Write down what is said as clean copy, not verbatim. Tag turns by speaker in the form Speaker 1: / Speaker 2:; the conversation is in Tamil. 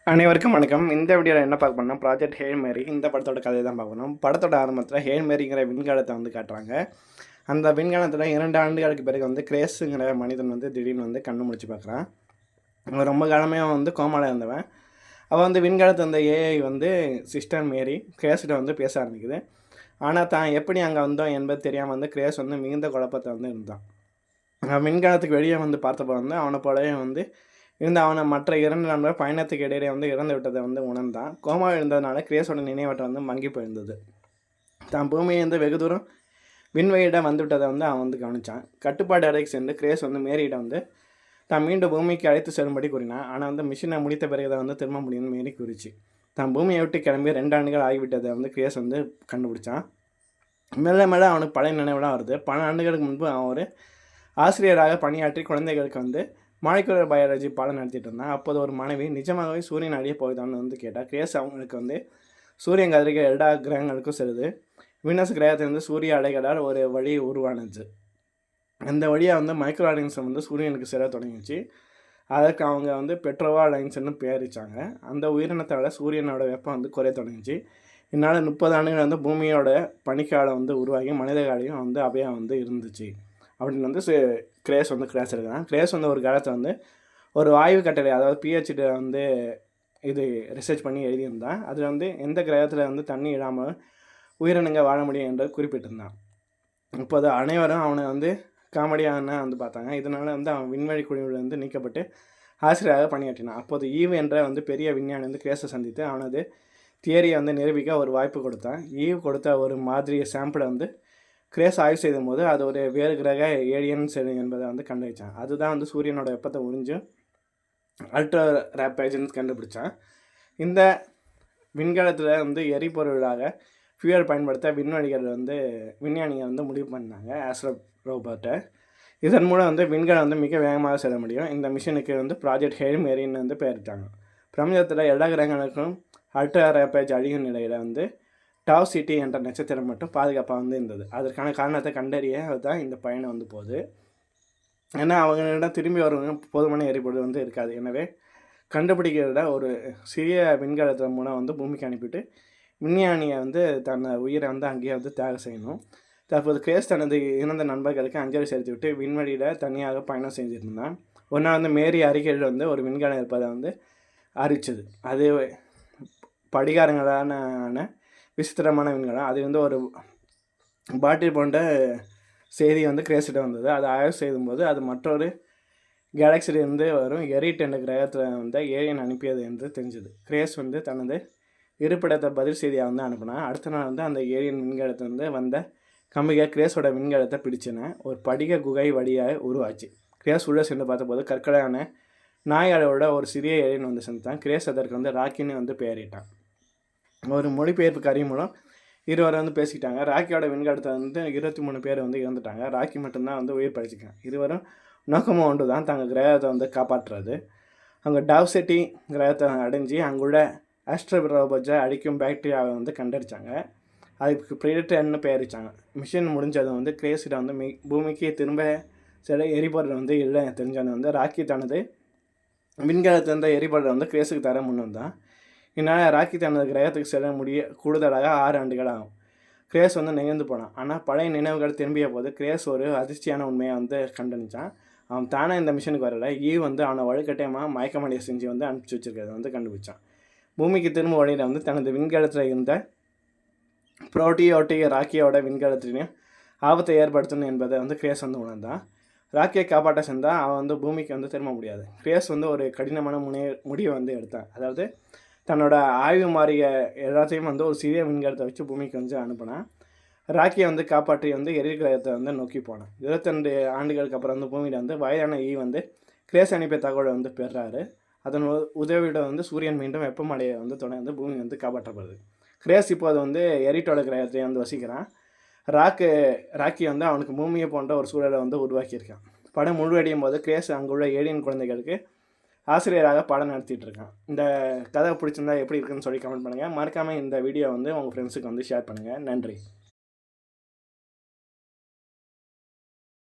Speaker 1: அனைவருக்கும் வணக்கம். இந்த வீடியோவில் என்ன பார்க்க போறோம்னா, ப்ராஜெக்ட் ஹேல் மேரி இந்த படத்தோட கதையை தான் பார்க்கணும். படத்தோட ஆரம்பத்தில் ஹேல் மேரிங்கிற விண்கலத்தை வந்து காட்டுறாங்க. அந்த விண்கலத்தில் 2 ஆண்டுகளுக்கு பிறகு வந்து கிரேஸுங்கிற மனிதன் வந்து திடீர்னு வந்து கண்ணு முழிச்சு பார்க்குறான். அவன் ரொம்ப காலமே வந்து கோமாவில் இருந்தவன். அவன் வந்து விண்கலத்தை அந்த ஏஐ வந்து சிஸ்டர் மேரி கிரேஸ்கிட்ட வந்து பேச ஆரம்பிக்குது. ஆனால் தான் எப்படி அங்கே வந்தோம் என்பது தெரியாமல் வந்து கிரேஸ் வந்து மிகுந்த குழப்பத்தை வந்து இருந்தான். விண்கலத்துக்கு வெளியே வந்து பார்த்தப்போ வந்து அவனை போலவே வந்து அவனை மற்ற 2 நண்பர்கள் பயணத்துக்கு இடையிலே வந்து இறந்து விட்டதை வந்து உணர்ந்தான். கோமாவில் இருந்ததுனால கிரேஸோட நினைவற்றம் வந்து மங்கி போயிருந்தது. தான் பூமியிலிருந்து வெகு தூரம் விண்வெளியிடம் வந்துவிட்டதை வந்து அவன் வந்து கவனித்தான். கட்டுப்பாடு அறைக்கு சென்று கிரேஸ் வந்து மேரியிடம் வந்து தான் மீண்டும் பூமிக்கு அழைத்து செல்லும்படி கூறினான். ஆனால் வந்து மிஷினை முடித்த பிறகு தான் வந்து திரும்ப முடியும்னு மேரி கூறிச்சு. தான் பூமியை விட்டு கிளம்பி 2 ஆண்டுகள் ஆகிவிட்டதை வந்து கிரேஸ் வந்து கண்டுபிடிச்சான். மெல்ல மெல்ல அவனுக்கு பழைய நினைவுலாம் வருது. பல ஆண்டுகளுக்கு முன்பு அவன் ஒரு ஆசிரியராக பணியாற்றி குழந்தைகளுக்கு வந்து மாலிகுலர் பயாலஜி பாடம் நடத்திட்டு இருந்தான். அப்போது ஒரு மாணவி நிஜமாகவே சூரியன் அழிய போகுதான்னு வந்து கேட்டால் கிரேஸ் அவங்களுக்கு வந்து சூரியன் கதிர்கள் எல்லா கிரகங்களுக்கும் செல்லுது. வீனஸ் கிரகத்திலிருந்து சூரிய அலைகளால் ஒரு வழி உருவானுச்சு. அந்த வழியாக வந்து மைக்ரோ ஆர்கனிசம் வந்து சூரியனுக்கு செல்ல தொடங்கிச்சு. அதற்கு அவங்க வந்து பெட்ரோவா லைன்ஸ்ன்னு பேரிச்சாங்க. அந்த உயிரினத்தால் சூரியனோட வெப்பம் வந்து குறைய தொடங்கிச்சு. இதனால் 30 ஆண்டுகள் வந்து பூமியோட பனிக்காலம் வந்து உருவாகி மனித காலையும் வந்து அபயம் வந்து இருந்துச்சு அப்படின்னு வந்து கிரேஸ் வந்து கிளாஸ் எடுக்கிறான். கிரேஸ் வந்து ஒரு காலத்தில் வந்து ஒரு ஆய்வு கட்டளை, அதாவது பிஹெச்டி வந்து இது ரிசர்ச் பண்ணி எழுதியிருந்தான். அதில் வந்து எந்த கிரகத்தில் வந்து தண்ணி இல்லாமல் உயிரினங்க வாழ முடியும் என்று குறிப்பிட்டிருந்தான். இப்போது அனைவரும் அவனை வந்து காமெடியான வந்து பார்த்தாங்க. இதனால் வந்து அவன் விண்வெளி குழுவில் வந்து நீக்கப்பட்டு ஆசிரியராக பணியாற்றினான். அப்போது ஈவ் என்ற வந்து பெரிய விஞ்ஞானி வந்து கிரேஸை சந்தித்து அவனது தியரியை வந்து நிரூபிக்க ஒரு வாய்ப்பு கொடுத்தான். ஈவ் கொடுத்த ஒரு மாதிரி சாம்பிளை வந்து கிரேஸ் ஆய்வு செய்யும்போது அது ஒரு வேறு கிரக ஏலியன் செல் என்பதை வந்து கண்டுபிடிச்சான். அதுதான் வந்து சூரியனோட வெப்பத்தை உறிஞ்சு அல்ட்ரா ரேப்பேஜன்ஸ் கண்டுபிடிச்சான். இந்த விண்கலத்தில் வந்து எரிபொருளாக ஃபியூயல் பயன்படுத்த விஞ்ஞானிகள் வந்து முடிவு பண்ணாங்க ஆஸ்ட்ரோ ரோபோட்டை. இதன் மூலம் வந்து விண்கலம் வந்து மிக வேகமாக செல்ல முடியும். இந்த மிஷனுக்கு வந்து ப்ராஜெக்ட் ஹேல் மேரின்னு வந்து பெயரிட்டாங்க. பிரபஞ்சத்தில் எல்லா கிரகங்களுக்கும் அல்ட்ரா ரேப்பேஜ் அழியும் நிலையில் வந்து டாவ் சிட்டி என்ற நட்சத்திரம் மட்டும் பாதுகாப்பாக வந்து இருந்தது. அதற்கான காரணத்தை கண்டறிய தான் இந்த பயணம் வந்து போகுது. ஏன்னா அவங்களிடம் திரும்பி வருவங்க போதுமான எரிபொருள் வந்து இருக்காது. எனவே கண்டுபிடிக்கிறத ஒரு சிறிய விண்கலத்தின் மூலம் வந்து பூமிக்கு அனுப்பிட்டு விஞ்ஞானியை வந்து தன் உயிரை வந்து அங்கேயே வந்து தியாகம் செய்யணும். தற்போது கிரேஸ் தனது இறந்த நண்பர்களுக்கு அஞ்சலி செலுத்திவிட்டு விண்வெளியில் தனியாக பயணம் செஞ்சுருந்தான். ஒரு நாள் வந்து மேரி அறிக்கையில் வந்து ஒரு விண்கலம் இருப்பதை வந்து அறிவிச்சது. அது படிகாரங்களான விசித்திரமான விண்கலம். அது வந்து ஒரு பாட்டில் போன்ற செய்தி வந்து கிரேஸ்கிட்ட வந்தது. அதை ஆய்வு செய்யும்போது அது மற்றொரு கேலக்சிலிருந்து வரும் எரிட் என்ற கிரகத்தில் வந்து ஏலியன் அனுப்பியது என்று தெரிஞ்சது. கிரேஸ் வந்து தனது இருப்பிடத்தை பதில் செய்தியாக வந்து அனுப்பினா. அடுத்த நாள் வந்து அந்த ஏலியன் விண்கலத்திலிருந்து வந்த கம்பிகள் கிரேஸோட விண்கலத்தை பிடிச்சின ஒரு படிக குகை வழியாக உருவாச்சு. கிரேஸ் உள்ளே சென்று பார்த்தபோது கற்களான நாய்களோட ஒரு சிறிய ஏலியன் வந்து செஞ்சான். கிரேஸ் அதற்கு வந்து ராக்கின்னு வந்து பெயரிட்டான். ஒரு மொழிபெயர்ப்பு கருவி மூலம் இருவரை வந்து பேசிக்கிட்டாங்க. ராக்கியோட விண்கலத்தை வந்து 23 பேர் வந்து இறந்துட்டாங்க. ராக்கி மட்டும்தான் வந்து உயிர் பழிச்சிக்காங்க. இருவரும் நோக்கமும் ஒன்று தான், தங்கள் கிரகத்தை வந்து காப்பாற்றுறது. அங்கே டாவ் சிட்டி கிரகத்தை அடைஞ்சு அங்குள்ள ஆஸ்ட்ரோபோஜை அழிக்கும் பாக்டீரியாவை வந்து கண்டறிச்சாங்க. அதுக்கு ப்ரிடேட்டர்னு பெயரிச்சாங்க. மிஷின் முடிஞ்சது வந்து கிரேஸிட வந்து பூமிக்கு திரும்ப சில எரிபொருள் வந்து இல்லை தெரிஞ்சது வந்து ராக்கி தனது விண்கலத்திலிருந்த எரிபொருளை வந்து கிரேஸுக்கு தர முன் வந்தான். இதனால் ராக்கி தனது கிரகத்துக்கு செல்ல கூடுதலாக 6 ஆண்டுகள் ஆகும். கிரேஸ் வந்து நெகிழ்ந்து போனான். ஆனால் பழைய நினைவுகள் திரும்பிய போது கிரேஸ் ஒரு அதிர்ச்சியான உண்மையை வந்து கண்டுபிடிச்சான். அவன் தானே இந்த மிஷனுக்கு வரல, ஈவ் வந்து அவனை வலுக்கட்டாயமாக மயக்கமடைய செஞ்சு வந்து அனுப்பிச்சி வச்சிருக்கிறத வந்து கண்டுபிடிச்சான். பூமிக்கு திரும்ப வழியில் வந்து தனது விண்கலத்தில் இருந்த புரோட்டியோட்டிக் ராக்கியோட விண்கலத்திலையும் ஆபத்தை ஏற்படுத்தணும் என்பதை வந்து கிரேஸ் வந்து உணர்ந்தான். ராக்கியை காப்பாற்ற சென்றால் அவன் வந்து பூமிக்கு வந்து திரும்ப முடியாது. கிரேஸ் வந்து ஒரு கடினமான முடிவை வந்து எடுத்தான். அதாவது தன்னோட ஆய்வு மாறிய எல்லாத்தையும் வந்து ஒரு சிறிய விண்கலத்தை வச்சு பூமிக்கு வந்து அனுப்பினான். ராக்கியை வந்து காப்பாற்றி வந்து எரிகிரகத்தை வந்து நோக்கி போனான். 22 ஆண்டுகளுக்கு அப்புறம் வந்து பூமியில் வந்து வயதான வந்து கிரேஸ் அனுப்பிய தகவலை வந்து பெறாரு. அதன் உதவியோட வந்து சூரியன் மீண்டும் வெப்பமடையை வந்து தொடர்ந்து பூமி வந்து காப்பாற்றப்படுது. கிரேஸ் இப்போது வந்து எரிட்டோட கிரகத்தை வந்து வசிக்கிறான். ராக்கி வந்து அவனுக்கு பூமியை போன்ற ஒரு சூழலை வந்து உருவாக்கியிருக்கான். படம் முழுவடையும் போது கிரேஸ் அங்குள்ள ஏலியன் குழந்தைகளுக்கு ஆசிரியராக பாடம் நடத்திட்டு இருக்கான். இந்த கதை பிடிச்சிருந்தா எப்படி இருக்குன்னு சொல்லி கமெண்ட் பண்ணுங்கள். மறக்காமல் இந்த வீடியோ வந்து உங்கள் ஃப்ரெண்ட்ஸுக்கு வந்து ஷேர் பண்ணுங்கள். நன்றி.